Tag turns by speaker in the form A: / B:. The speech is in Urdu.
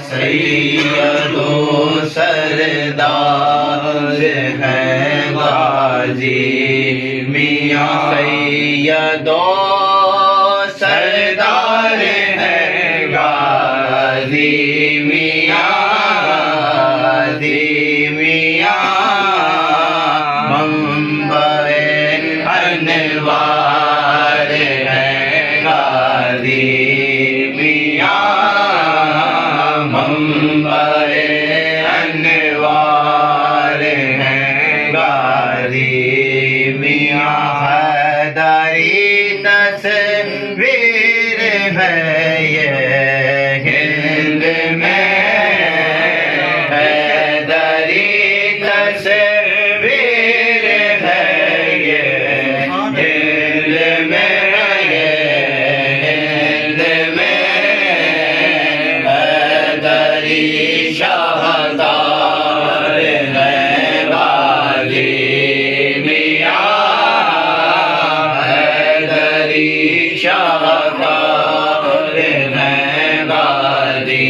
A: سید و سردار ہیں غازی میاں، سید و سردار ہیں غازی میاں، غازی میاں منبع انوار ہیں غازی میاں، منبع انوار ہیں غازی میاں، حیدری تصویر ہے یہ ہند میں، حیدری تصویر ہے یہ ہند میں، ہند میں حیدری شاہدار ہیں غازی میاں، حیدری شاہدار ہیں غازی